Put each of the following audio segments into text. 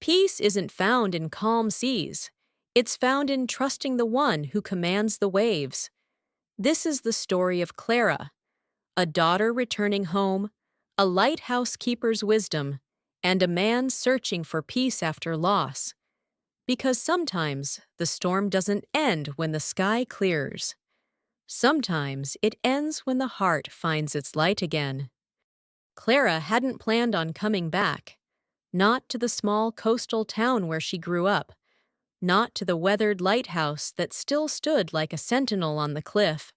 Peace isn't found in calm seas. It's found in trusting the one who commands the waves. This is the story of Clara, a daughter returning home, a lighthouse keeper's wisdom, and a man searching for peace after loss. Because sometimes the storm doesn't end when the sky clears. Sometimes it ends when the heart finds its light again. Clara hadn't planned on coming back. Not to the small coastal town where she grew up. Not to the weathered lighthouse that still stood like a sentinel on the cliff.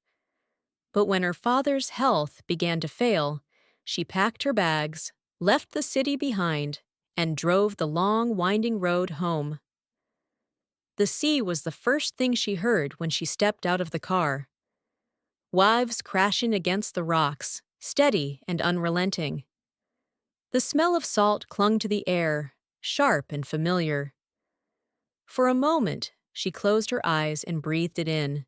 But when her father's health began to fail, she packed her bags, left the city behind, and drove the long, winding road home. The sea was the first thing she heard when she stepped out of the car. Waves crashing against the rocks, steady and unrelenting. The smell of salt clung to the air, sharp and familiar. For a moment, she closed her eyes and breathed it in.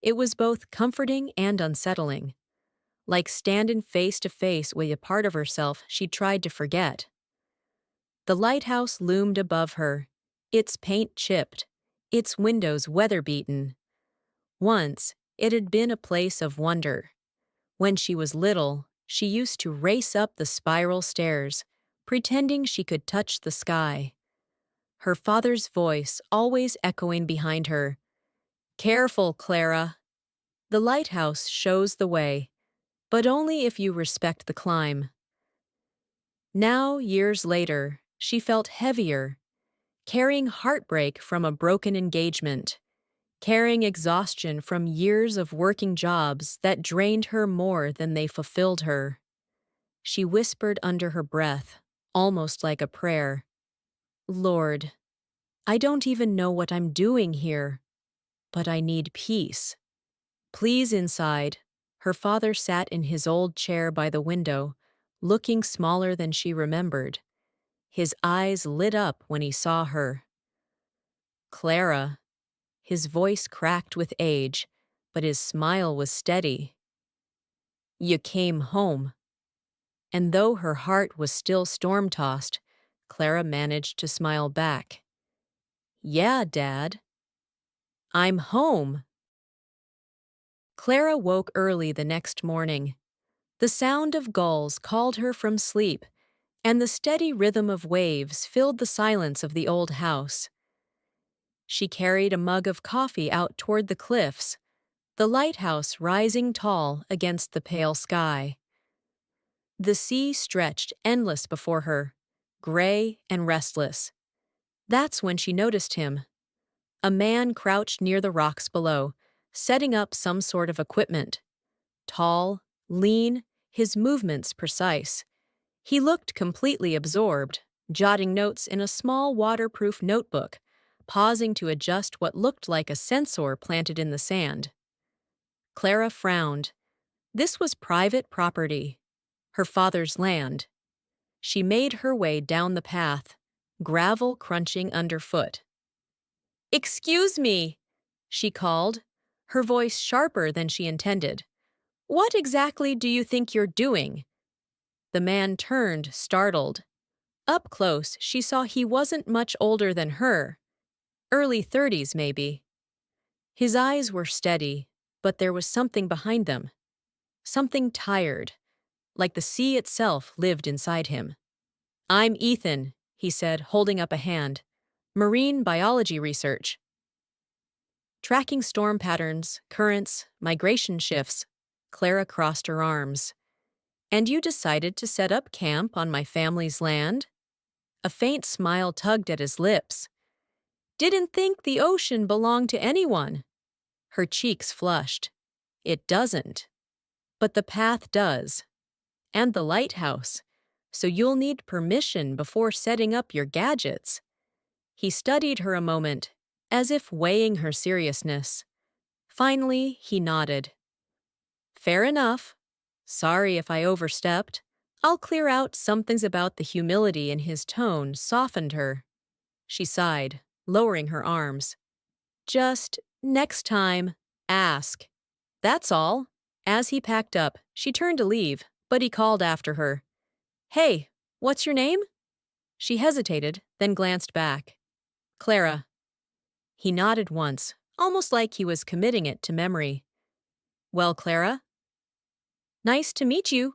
It was both comforting and unsettling, like standing face to face with a part of herself she'd tried to forget. The lighthouse loomed above her, its paint chipped, its windows weather-beaten. Once, it had been a place of wonder. When she was little, she used to race up the spiral stairs, pretending she could touch the sky. Her father's voice always echoing behind her. "Careful, Clara. The lighthouse shows the way, but only if you respect the climb." Now, years later, she felt heavier, carrying heartbreak from a broken engagement, carrying exhaustion from years of working jobs that drained her more than they fulfilled her. She whispered under her breath, almost like a prayer, "Lord, I don't even know what I'm doing here, but I need peace." Please inside. Her father sat in his old chair by the window, looking smaller than she remembered. His eyes lit up when he saw her. "Clara." His voice cracked with age, but his smile was steady. "You came home." And though her heart was still storm-tossed, Clara managed to smile back. "Yeah, Dad. I'm home." Clara woke early the next morning. The sound of gulls called her from sleep, and the steady rhythm of waves filled the silence of the old house. She carried a mug of coffee out toward the cliffs, the lighthouse rising tall against the pale sky. The sea stretched endless before her, gray and restless. That's when she noticed him. A man crouched near the rocks below, setting up some sort of equipment. Tall, lean, his movements precise. He looked completely absorbed, jotting notes in a small waterproof notebook, pausing to adjust what looked like a sensor planted in the sand. Clara frowned. This was private property, her father's land. She made her way down the path, gravel crunching underfoot. "Excuse me," she called, her voice sharper than she intended. "What exactly do you think you're doing?" The man turned, startled. Up close, she saw he wasn't much older than her. Early 30s, maybe. His eyes were steady, but there was something behind them. Something tired, like the sea itself lived inside him. "I'm Ethan," he said, holding up a hand. "Marine biology research." Tracking storm patterns, currents, migration shifts, Clara crossed her arms. "And you decided to set up camp on my family's land?" A faint smile tugged at his lips. "Didn't think the ocean belonged to anyone." Her cheeks flushed. "It doesn't. But the path does. And the lighthouse. So you'll need permission before setting up your gadgets." He studied her a moment, as if weighing her seriousness. Finally, he nodded. "Fair enough. Sorry if I overstepped. I'll clear out some things." About the humility in his tone softened her. She sighed, lowering her arms. "Just, next time, ask. That's all." As he packed up, she turned to leave, but he called after her. "Hey, what's your name?" She hesitated, then glanced back. Clara. He nodded once, almost like he was committing it to memory. Well, Clara? Nice to meet you.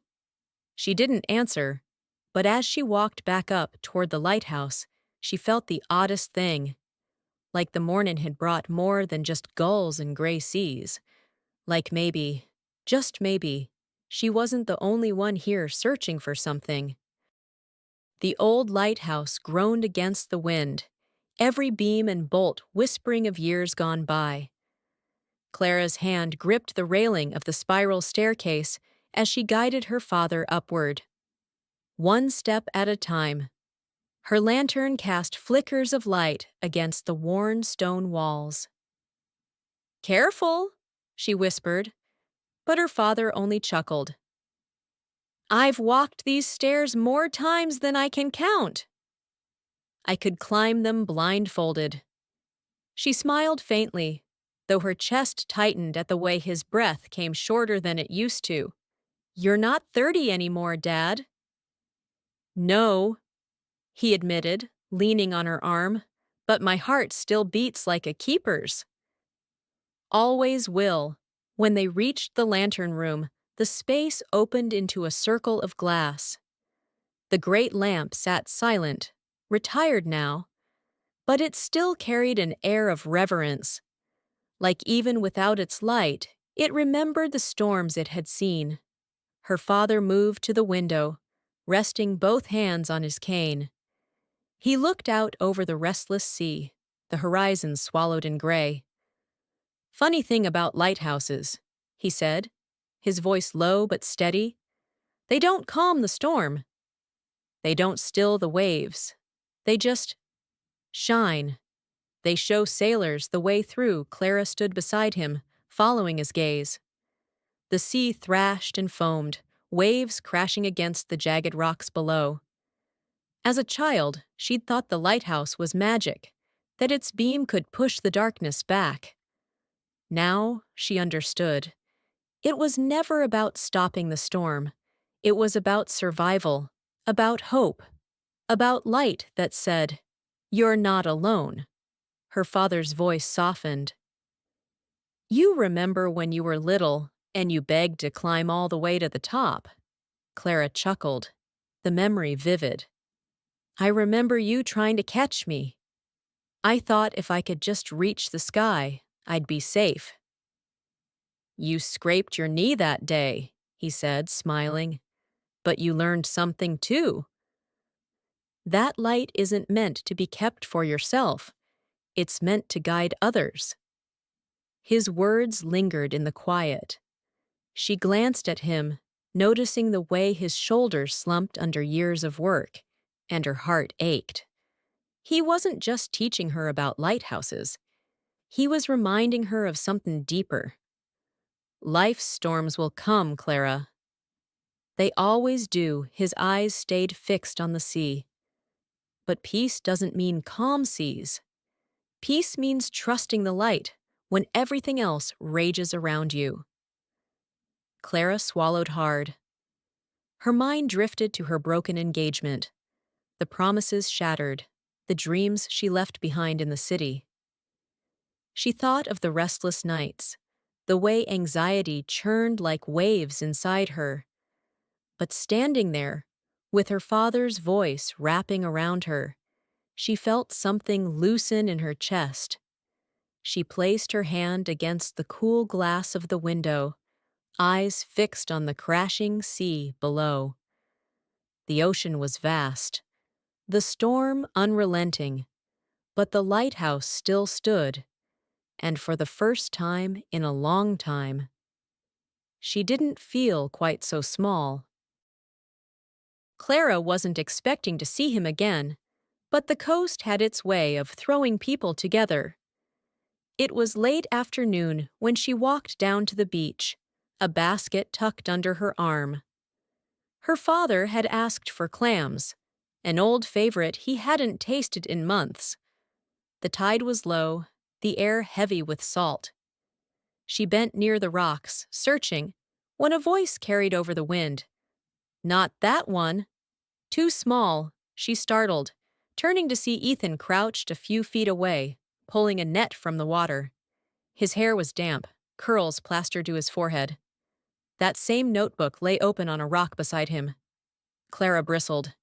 She didn't answer, but as she walked back up toward the lighthouse, she felt the oddest thing. Like the morning had brought more than just gulls and gray seas. Like maybe, just maybe, she wasn't the only one here searching for something. The old lighthouse groaned against the wind, every beam and bolt whispering of years gone by. Clara's hand gripped the railing of the spiral staircase as she guided her father upward. One step at a time. Her lantern cast flickers of light against the worn stone walls. Careful, she whispered, but her father only chuckled. I've walked these stairs more times than I can count. I could climb them blindfolded. She smiled faintly, though her chest tightened at the way his breath came shorter than it used to. You're not 30 anymore, Dad. No, he admitted, leaning on her arm, but my heart still beats like a keeper's. Always will. When they reached the lantern room, the space opened into a circle of glass. The great lamp sat silent, retired now, but it still carried an air of reverence. Like even without its light, it remembered the storms it had seen. Her father moved to the window, resting both hands on his cane. He looked out over the restless sea, the horizon swallowed in gray. Funny thing about lighthouses, he said, his voice low but steady. They don't calm the storm. They don't still the waves. They just shine. They show sailors the way through. Clara stood beside him, following his gaze. The sea thrashed and foamed, waves crashing against the jagged rocks below. As a child, she'd thought the lighthouse was magic, that its beam could push the darkness back. Now she understood. It was never about stopping the storm. It was about survival, about hope, about light that said, "You're not alone." Her father's voice softened. You remember when you were little and you begged to climb all the way to the top? Clara chuckled, the memory vivid. I remember you trying to catch me. I thought if I could just reach the sky, I'd be safe. You scraped your knee that day, he said, smiling. But you learned something too. That light isn't meant to be kept for yourself. It's meant to guide others. His words lingered in the quiet. She glanced at him, noticing the way his shoulders slumped under years of work, and her heart ached. He wasn't just teaching her about lighthouses. He was reminding her of something deeper. Life's storms will come, Clara. They always do. His eyes stayed fixed on the sea. But peace doesn't mean calm seas. Peace means trusting the light when everything else rages around you. Clara swallowed hard. Her mind drifted to her broken engagement, the promises shattered, the dreams she left behind in the city. She thought of the restless nights, the way anxiety churned like waves inside her. But standing there, with her father's voice wrapping around her, she felt something loosen in her chest. She placed her hand against the cool glass of the window, eyes fixed on the crashing sea below. The ocean was vast, the storm unrelenting, but the lighthouse still stood, and for the first time in a long time, she didn't feel quite so small. Clara wasn't expecting to see him again, but the coast had its way of throwing people together. It was late afternoon when she walked down to the beach, a basket tucked under her arm. Her father had asked for clams, an old favorite he hadn't tasted in months. The tide was low, the air heavy with salt. She bent near the rocks, searching, when a voice carried over the wind. Not that one. Too small, she startled, turning to see Ethan crouched a few feet away, pulling a net from the water. His hair was damp, curls plastered to his forehead. That same notebook lay open on a rock beside him. Clara bristled.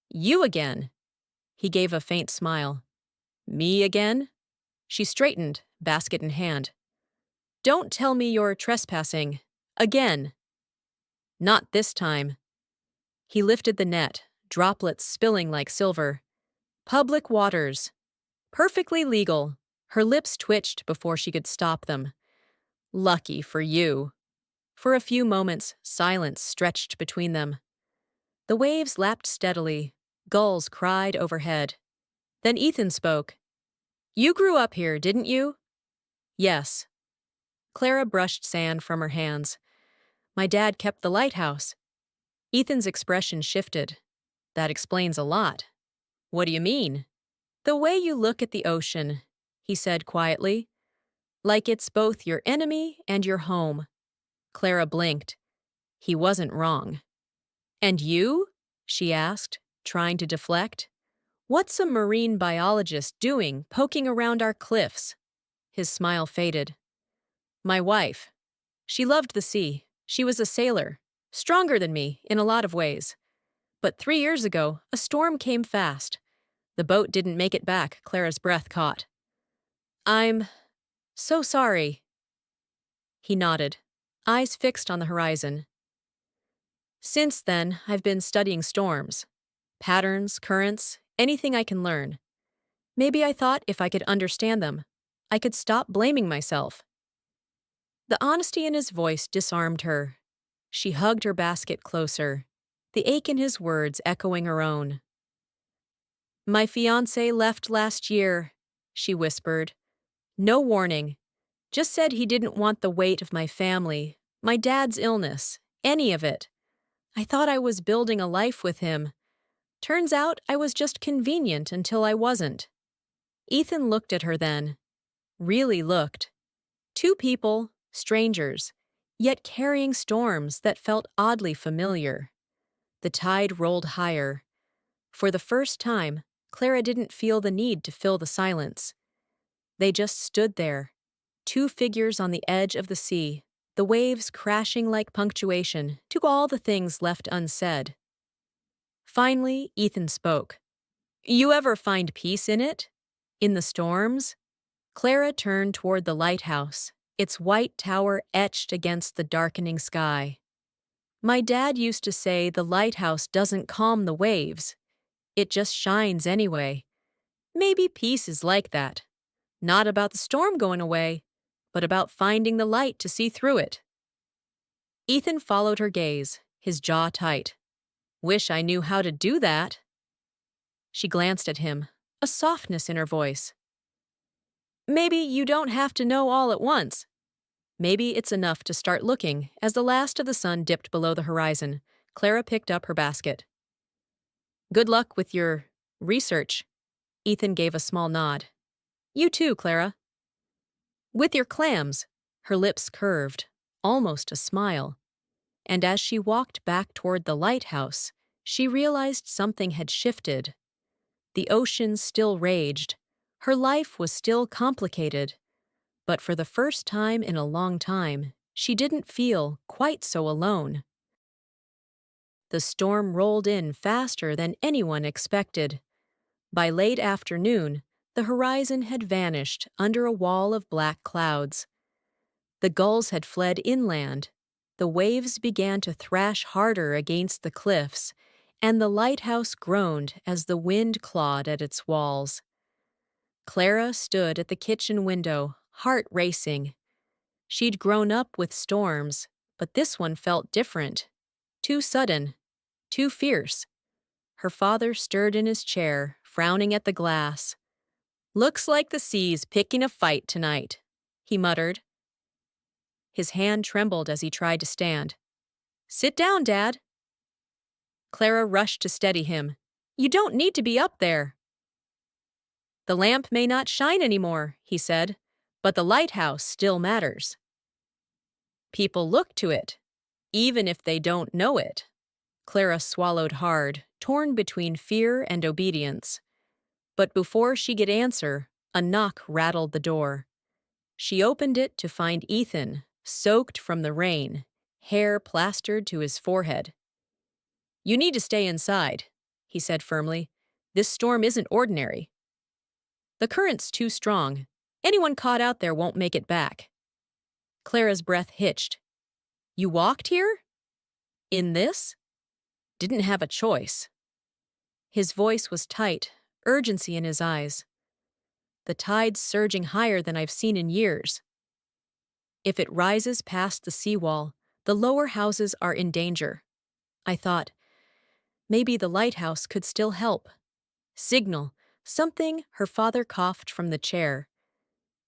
You again? He gave a faint smile. Me again? She straightened, basket in hand. Don't tell me you're trespassing. Again. Not this time. He lifted the net, droplets spilling like silver. Public waters. Perfectly legal. Her lips twitched before she could stop them. Lucky for you. For a few moments, silence stretched between them. The waves lapped steadily. Gulls cried overhead. Then Ethan spoke. You grew up here, didn't you? Yes. Clara brushed sand from her hands. My dad kept the lighthouse. Ethan's expression shifted. That explains a lot. What do you mean? The way you look at the ocean, he said quietly. Like it's both your enemy and your home. Clara blinked. He wasn't wrong. And you? She asked, trying to deflect. What's a marine biologist doing poking around our cliffs? His smile faded. My wife. She loved the sea. She was a sailor. Stronger than me in a lot of ways. But 3 years ago, a storm came fast. The boat didn't make it back, Clara's breath caught. I'm so sorry. He nodded, eyes fixed on the horizon. Since then, I've been studying storms. Patterns, currents, anything I can learn. Maybe I thought if I could understand them, I could stop blaming myself. The honesty in his voice disarmed her. She hugged her basket closer, the ache in his words echoing her own. My fiancé left last year, she whispered. No warning. Just said he didn't want the weight of my family, my dad's illness, any of it. I thought I was building a life with him. Turns out I was just convenient until I wasn't. Ethan looked at her then. Really looked. 2 people, strangers, yet carrying storms that felt oddly familiar. The tide rolled higher. For the first time, Clara didn't feel the need to fill the silence. They just stood there, 2 figures on the edge of the sea, the waves crashing like punctuation to all the things left unsaid. Finally, Ethan spoke. You ever find peace in it? In the storms? Clara turned toward the lighthouse, its white tower etched against the darkening sky. My dad used to say the lighthouse doesn't calm the waves. It just shines anyway. Maybe peace is like that. Not about the storm going away, but about finding the light to see through it. Ethan followed her gaze, his jaw tight. Wish I knew how to do that. She glanced at him, a softness in her voice. Maybe you don't have to know all at once. Maybe it's enough to start looking as the last of the sun dipped below the horizon. Clara picked up her basket. Good luck with your research. Ethan gave a small nod. You too, Clara. With your clams. Her lips curved, almost a smile. And as she walked back toward the lighthouse, she realized something had shifted. The ocean still raged. Her life was still complicated. But for the first time in a long time, she didn't feel quite so alone. The storm rolled in faster than anyone expected. By late afternoon, the horizon had vanished under a wall of black clouds. The gulls had fled inland. The waves began to thrash harder against the cliffs, and the lighthouse groaned as the wind clawed at its walls. Clara stood at the kitchen window, heart racing. She'd grown up with storms, but this one felt different. Too sudden. Too fierce. Her father stirred in his chair, frowning at the glass. Looks like the sea's picking a fight tonight, he muttered. His hand trembled as he tried to stand. Sit down, Dad. Clara rushed to steady him. You don't need to be up there. The lamp may not shine anymore, he said, but the lighthouse still matters. People look to it, even if they don't know it. Clara swallowed hard, torn between fear and obedience. But before she could answer, a knock rattled the door. She opened it to find Ethan, soaked from the rain, hair plastered to his forehead. "You need to stay inside," he said firmly. "This storm isn't ordinary. The current's too strong. Anyone caught out there won't make it back." Clara's breath hitched. "You walked here? In this?" "Didn't have a choice." His voice was tight, urgency in his eyes. "The tide's surging higher than I've seen in years. If it rises past the seawall, the lower houses are in danger." I thought, maybe the lighthouse could still help. Signal, something. Her father coughed from the chair.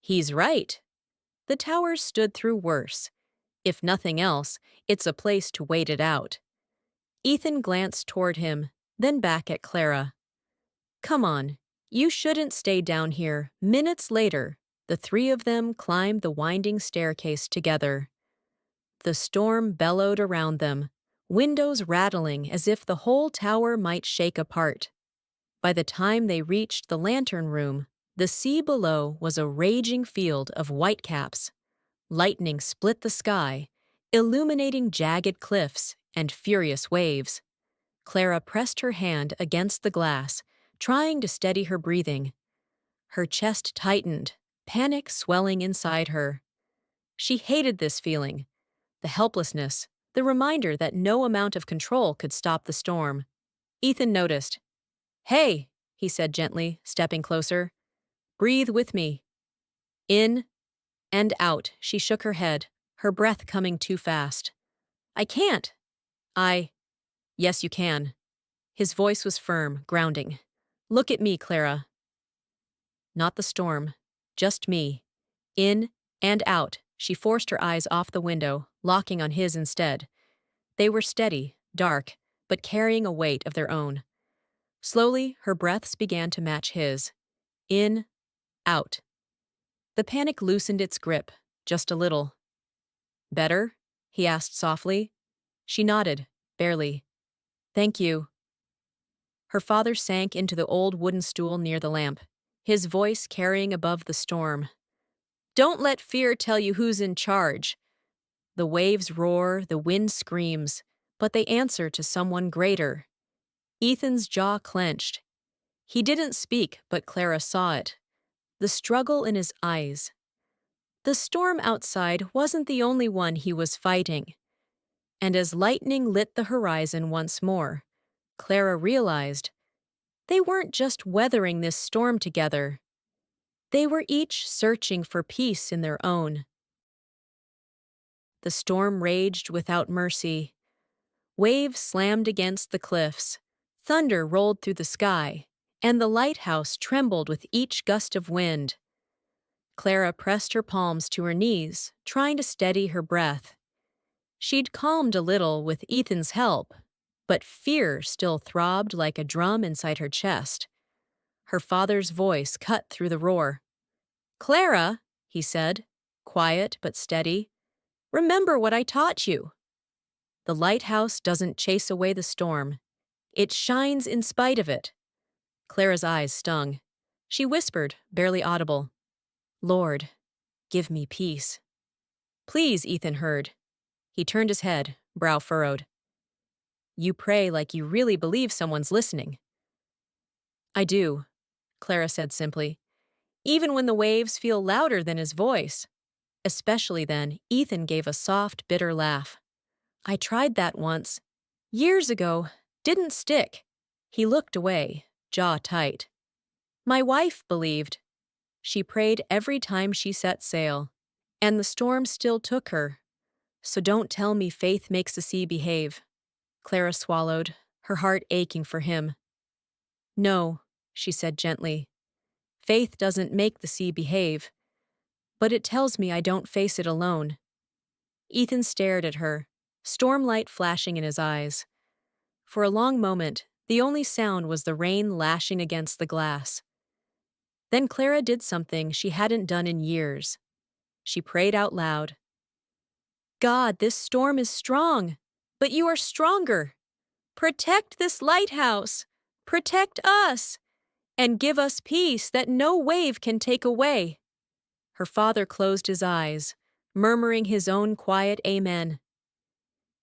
"He's right. The towers stood through worse. If nothing else, it's a place to wait it out." Ethan glanced toward him, then back at Clara. "Come on, you shouldn't stay down here." Minutes later, the three of them climbed the winding staircase together. The storm bellowed around them, windows rattling as if the whole tower might shake apart. By the time they reached the lantern room, the sea below was a raging field of whitecaps. Lightning split the sky, illuminating jagged cliffs and furious waves. Clara pressed her hand against the glass, trying to steady her breathing. Her chest tightened, panic swelling inside her. She hated this feeling, the helplessness, the reminder that no amount of control could stop the storm. Ethan noticed. "Hey," he said gently, stepping closer. "Breathe with me. In and out." She shook her head, her breath coming too fast. "I can't." Yes, you can." His voice was firm, grounding. "Look at me, Clara." Not the storm, just me. In and out. She forced her eyes off the window, locking on his instead. They were steady, dark, but carrying a weight of their own. Slowly, her breaths began to match his. In, out. The panic loosened its grip, just a little. "Better?" he asked softly. She nodded, barely. "Thank you." Her father sank into the old wooden stool near the lamp, his voice carrying above the storm. "Don't let fear tell you who's in charge. The waves roar, the wind screams, but they answer to someone greater." Ethan's jaw clenched. He didn't speak, but Clara saw it. The struggle in his eyes. The storm outside wasn't the only one he was fighting. And as lightning lit the horizon once more, Clara realized they weren't just weathering this storm together. They were each searching for peace in their own. The storm raged without mercy. Waves slammed against the cliffs, thunder rolled through the sky, and the lighthouse trembled with each gust of wind. Clara pressed her palms to her knees, trying to steady her breath. She'd calmed a little with Ethan's help, but fear still throbbed like a drum inside her chest. Her father's voice cut through the roar. "Clara," he said, quiet but steady, "remember what I taught you. The lighthouse doesn't chase away the storm. It shines in spite of it." Clara's eyes stung. She whispered, barely audible, "Lord, give me peace." "Please," Ethan heard. He turned his head, brow furrowed. "You pray like you really believe someone's listening." "I do," Clara said simply, "even when the waves feel louder than his voice." Especially then, Ethan gave a soft, bitter laugh. "I tried that once. Years ago. Didn't stick." He looked away, jaw tight. "My wife believed. She prayed every time she set sail. And the storm still took her. So don't tell me faith makes the sea behave." Clara swallowed, her heart aching for him. "No," she said gently. "Faith doesn't make the sea behave. But it tells me I don't face it alone." Ethan stared at her, stormlight flashing in his eyes. For a long moment, the only sound was the rain lashing against the glass. Then Clara did something she hadn't done in years. She prayed out loud. "God, this storm is strong, but you are stronger. Protect this lighthouse. Protect us. and give us peace that no wave can take away." Her father closed his eyes, murmuring his own quiet amen.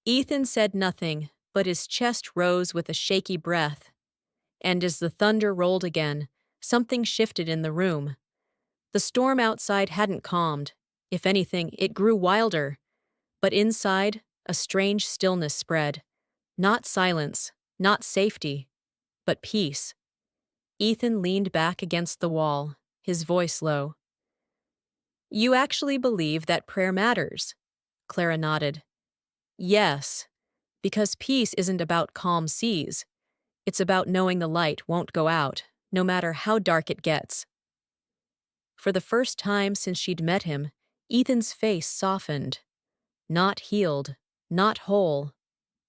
Ethan said nothing, but his chest rose with a shaky breath. And as the thunder rolled again, something shifted in the room. The storm outside hadn't calmed. If anything, it grew wilder. But inside, a strange stillness spread. Not silence, not safety, but peace. Ethan leaned back against the wall, his voice low. "You actually believe that prayer matters?" Clara nodded. "Yes, because peace isn't about calm seas. It's about knowing the light won't go out, no matter how dark it gets." For the first time since she'd met him, Ethan's face softened. Not healed, not whole,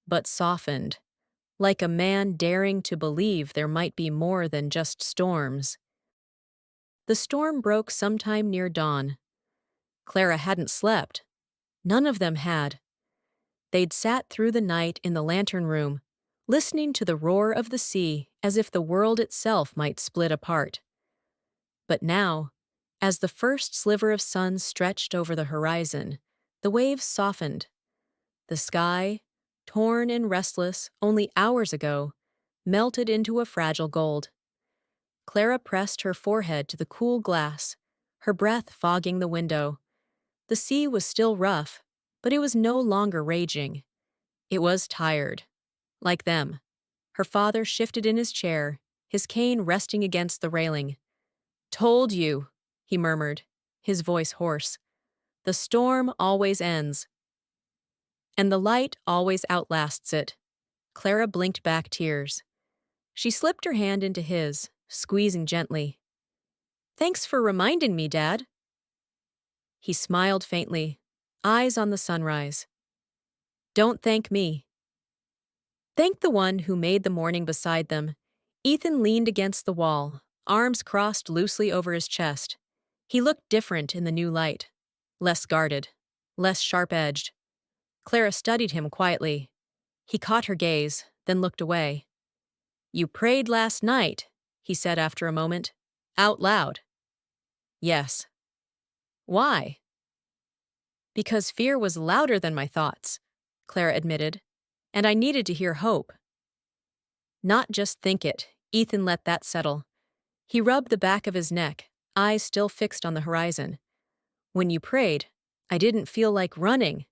but softened, like a man daring to believe there might be more than just storms. The storm broke sometime near dawn. Clara hadn't slept. None of them had. They'd sat through the night in the lantern room, listening to the roar of the sea as if the world itself might split apart. But now, as the first sliver of sun stretched over the horizon, the waves softened. The sky, torn and restless only hours ago, melted into a fragile gold. Clara pressed her forehead to the cool glass, her breath fogging the window. The sea was still rough, but it was no longer raging. It was tired. Like them. Her father shifted in his chair, his cane resting against the railing. "Told you," he murmured, his voice hoarse. "The storm always ends. And the light always outlasts it." Clara blinked back tears. She slipped her hand into his, squeezing gently. "Thanks for reminding me, Dad." He smiled faintly, eyes on the sunrise. "Don't thank me. Thank the one who made the morning beside them." Ethan leaned against the wall, arms crossed loosely over his chest. He looked different in the new light. Less guarded, less sharp-edged. Clara studied him quietly. He caught her gaze, then looked away. "You prayed last night," he said after a moment. "Out loud." "Yes." "Why?" "Because fear was louder than my thoughts," Clara admitted, "and I needed to hear hope." Not just think it. Ethan let that settle. He rubbed the back of his neck, eyes still fixed on the horizon. "When you prayed, I didn't feel like running.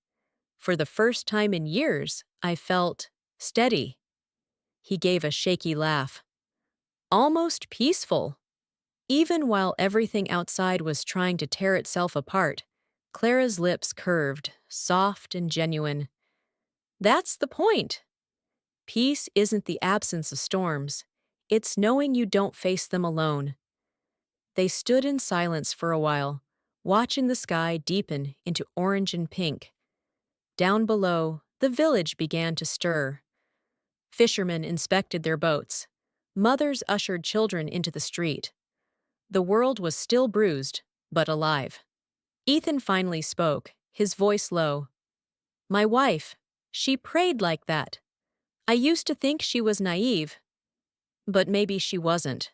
For the first time in years, I felt steady." He gave a shaky laugh. "Almost peaceful." Even while everything outside was trying to tear itself apart, Clara's lips curved, soft and genuine. "That's the point. Peace isn't the absence of storms. It's knowing you don't face them alone." They stood in silence for a while, watching the sky deepen into orange and pink. Down below, the village began to stir. Fishermen inspected their boats. Mothers ushered children into the street. The world was still bruised, but alive. Ethan finally spoke, his voice low. "My wife, she prayed like that. I used to think she was naive. But maybe she wasn't.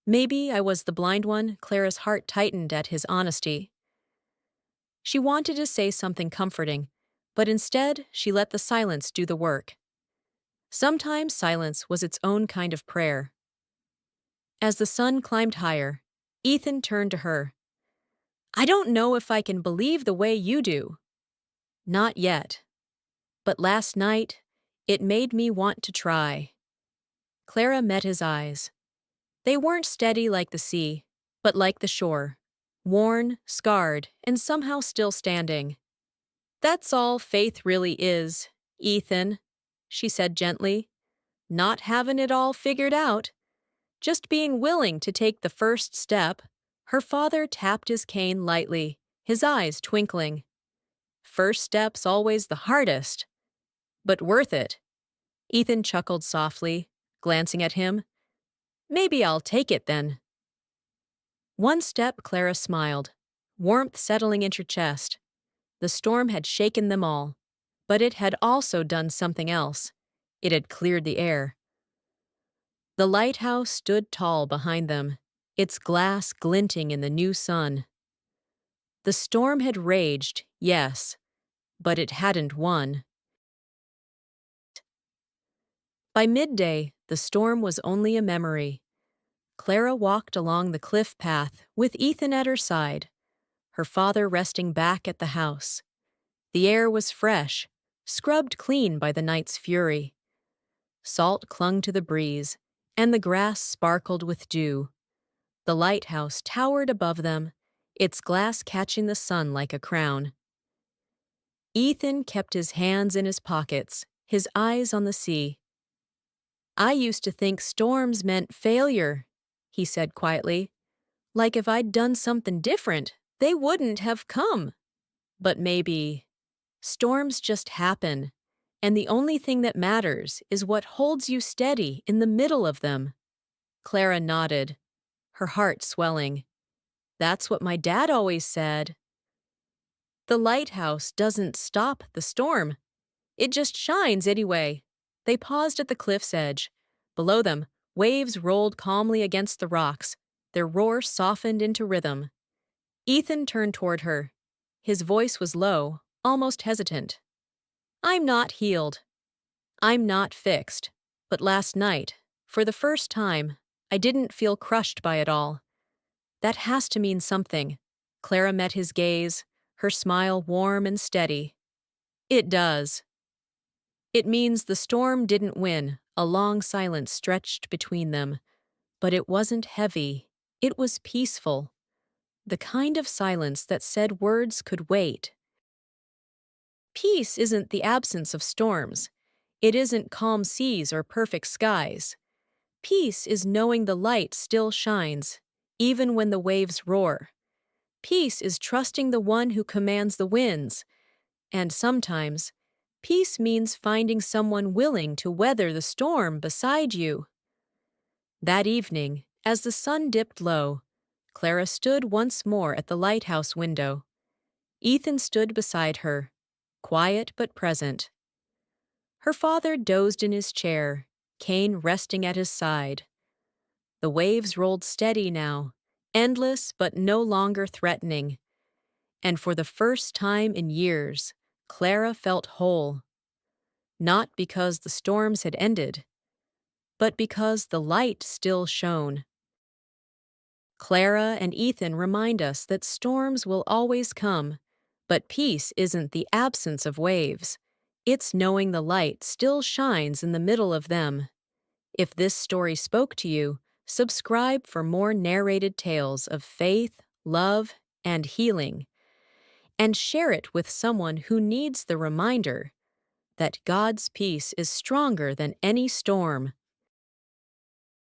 Maybe I was the blind one." Clara's heart tightened at his honesty. She wanted to say something comforting, but instead she let the silence do the work. Sometimes silence was its own kind of prayer. As the sun climbed higher, Ethan turned to her. "I don't know if I can believe the way you do." "Not yet. But last night, it made me want to try." Clara met his eyes. They weren't steady like the sea, but like the shore, worn, scarred, and somehow still standing. "That's all faith really is, Ethan," she said gently. "Not having it all figured out. Just being willing to take the first step." Her father tapped his cane lightly, his eyes twinkling. "First step's always the hardest, but worth it." Ethan chuckled softly, glancing at him. "Maybe I'll take it then." One step, Clara smiled, warmth settling into her chest. The storm had shaken them all, but it had also done something else. It had cleared the air. The lighthouse stood tall behind them, its glass glinting in the new sun. The storm had raged, yes, but it hadn't won. By midday, the storm was only a memory. Clara walked along the cliff path with Ethan at her side, her father resting back at the house. The air was fresh, scrubbed clean by the night's fury. Salt clung to the breeze, and the grass sparkled with dew. The lighthouse towered above them, its glass catching the sun like a crown. Ethan kept his hands in his pockets, his eyes on the sea. "I used to think storms meant failure," he said quietly. "Like if I'd done something different, they wouldn't have come. But maybe storms just happen, and the only thing that matters is what holds you steady in the middle of them." Clara nodded, her heart swelling. "That's what my dad always said." "The lighthouse doesn't stop the storm. It just shines anyway." They paused at the cliff's edge. Below them, waves rolled calmly against the rocks, their roar softened into rhythm. Ethan turned toward her. His voice was low, almost hesitant. "I'm not healed. I'm not fixed. But last night, for the first time, I didn't feel crushed by it all. That has to mean something." Clara met his gaze, her smile warm and steady. "It does. It means the storm didn't win." A long silence stretched between them. But it wasn't heavy. It was peaceful. The kind of silence that said words could wait. Peace isn't the absence of storms. It isn't calm seas or perfect skies. Peace is knowing the light still shines, even when the waves roar. Peace is trusting the one who commands the winds. And sometimes, peace means finding someone willing to weather the storm beside you. That evening, as the sun dipped low, Clara stood once more at the lighthouse window. Ethan stood beside her, quiet but present. Her father dozed in his chair, Kane resting at his side. The waves rolled steady now, endless but no longer threatening. And for the first time in years, Clara felt whole. Not because the storms had ended, but because the light still shone. Clara and Ethan remind us that storms will always come, but peace isn't the absence of waves. It's knowing the light still shines in the middle of them. If this story spoke to you, subscribe for more narrated tales of faith, love, and healing. And share it with someone who needs the reminder that God's peace is stronger than any storm.